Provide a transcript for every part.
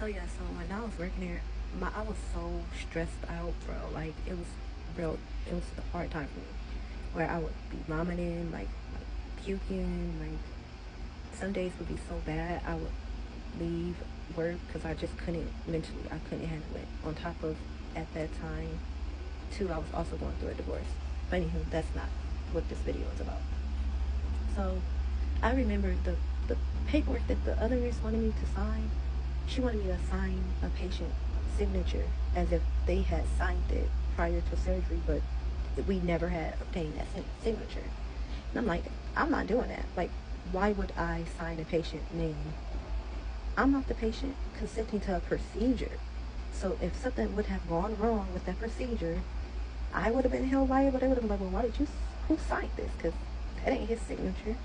So yeah, so when I was working there, I was so stressed out, bro. Like it was real. It was a hard time for me, where I would be vomiting, like puking. Like some days would be so bad, I would leave work because I just couldn't mentally. I couldn't handle it. On top of at that time, too, I was also going through a divorce. But anywho, that's not what this video is about. So I remember the paperwork that the other nurse wanted me to sign. She wanted me to sign a patient signature as if they had signed it prior to surgery, but we never had obtained that signature. And I'm like, I'm not doing that. Like, why would I sign a patient name? I'm not the patient consenting to a procedure. So if something would have gone wrong with that procedure, I would have been held liable. They would have been like, well, why did you, who signed this? Because that ain't his signature.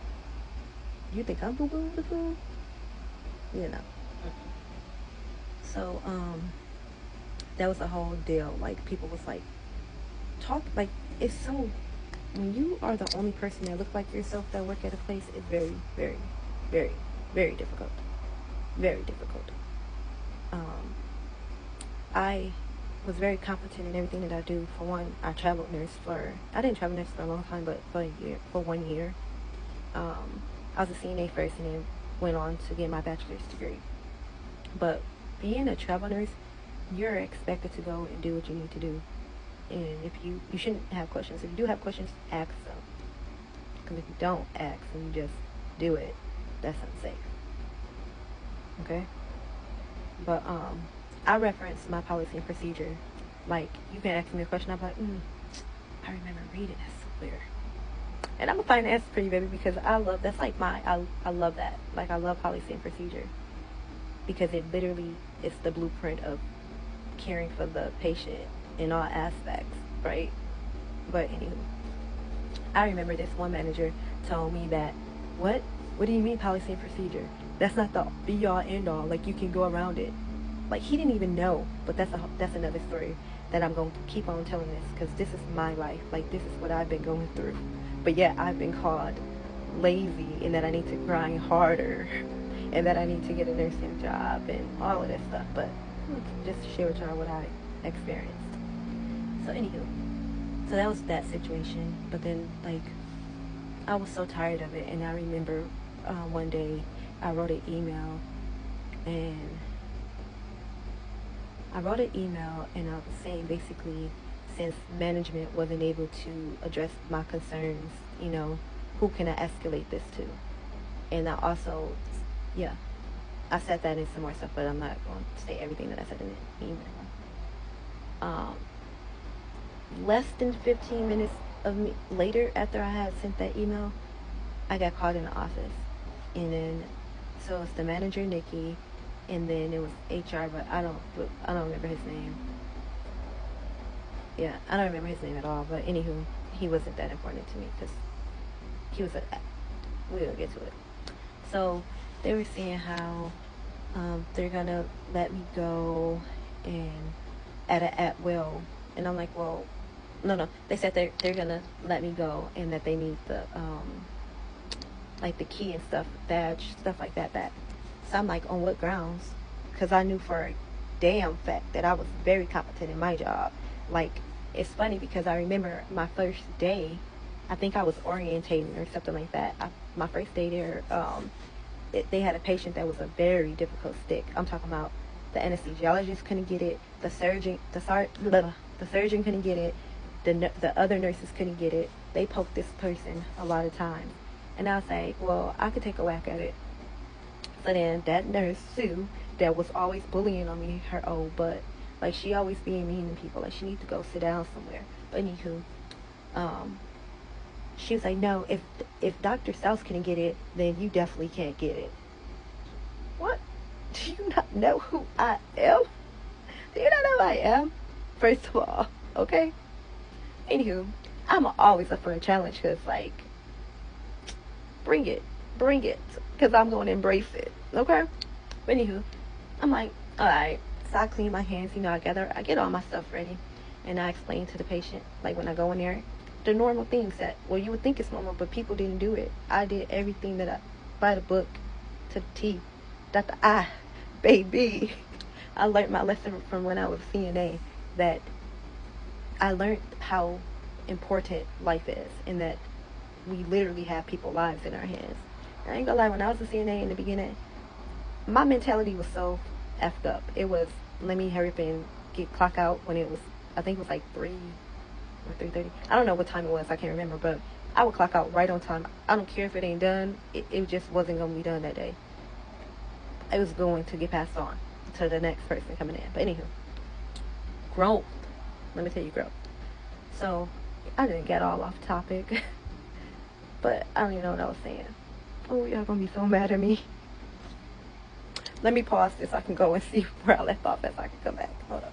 You think I'm boo-boo the fool? You know. So, that was the whole deal. Like, people was like, like, it's so, when you are the only person that look like yourself that work at a place, it's very, very, very, very difficult. Very difficult. I was very competent in everything that I do. For one, I didn't travel nurse for a long time, but for 1 year. I was a CNA first and then went on to get my bachelor's degree. But being a travel nurse, you're expected to go and do what you need to do. And if you shouldn't have questions. If you do have questions, ask them. Because if you don't ask and you just do it, that's unsafe. Okay? But I reference my policy and procedure. Like, you can ask me a question, I'm like, I remember reading that somewhere. And I'm gonna find the answer for you, baby, because that's like I love that. Like, I love policy and procedure. Because it literally is the blueprint of caring for the patient in all aspects, right? But anyway, I remember this one manager told me that, what do you mean policy and procedure? That's not the be-all, end-all. Like, you can go around it. Like, he didn't even know. But that's another story that I'm going to keep on telling this, because this is my life. Like, this is what I've been going through. But yet, I've been called lazy, and that I need to grind harder, and that I need to get a nursing job, and all of that stuff. But just to share with y'all what I experienced. So, anywho. So, that was that situation. But then, like, I was so tired of it, and I remember one day I wrote an email, and I was saying basically, since management wasn't able to address my concerns, who can I escalate this to? And I also, I said that in some more stuff, but I'm not going to say everything that I said in the email. Less than 15 minutes later, after I had sent that email, I got called in the office. And then, so it's the manager, Nikki, and then it was HR, but I don't remember his name. Yeah, I don't remember his name at all, but anywho, he wasn't that important to me, because we'll get to it. So, they were saying how they're gonna let me go and at will, and I'm like, well, no, they said they're gonna let me go, and that they need the like the key and stuff, badge, stuff like that back. So I'm like, on what grounds? Because I knew for a damn fact that I was very competent in my job. Like, it's funny because I remember my first day, I think I was orientating or something like that. My first day there, they had a patient that was a very difficult stick. I'm talking about the anesthesiologist couldn't get it, the surgeon couldn't get it, the other nurses couldn't get it. They poked this person a lot of times. And I was like, well, I could take a whack at it. So then that nurse, Sue, that was always bullying on me, her old butt, like, she always being mean to people, like, she needs to go sit down somewhere. But anywho, she was like, no, if Dr. South can get it, then you definitely can't get it. What? Do you not know who I am? Do you not know who I am? First of all, okay? Anywho, I'm always up for a challenge, because, like, bring it, because I'm going to embrace it, okay? But anywho, I'm like, alright. So I clean my hands, I get all my stuff ready, and I explain to the patient, like, when I go in there, the normal things that, well, you would think it's normal, but people didn't do it. I did everything by the book, to the T. Dr. I, baby. I learned my lesson from when I was CNA, that I learned how important life is, and that we literally have people's lives in our hands. And I ain't gonna lie, when I was a CNA in the beginning, my mentality was so effed up. It was, let me hurry up and get clock out when it was, I think it was like 3 or 3:30. I don't know what time it was, I can't remember, but I would clock out right on time. I don't care if it ain't done. It just wasn't going to be done that day. It was going to get passed on to the next person coming in. But anywho, growth. Let me tell you, growth. So, I didn't get all off topic. But I don't even know what I was saying. Oh, y'all going to be so mad at me. Let me pause this so I can go and see where I left off as I can come back. Hold up.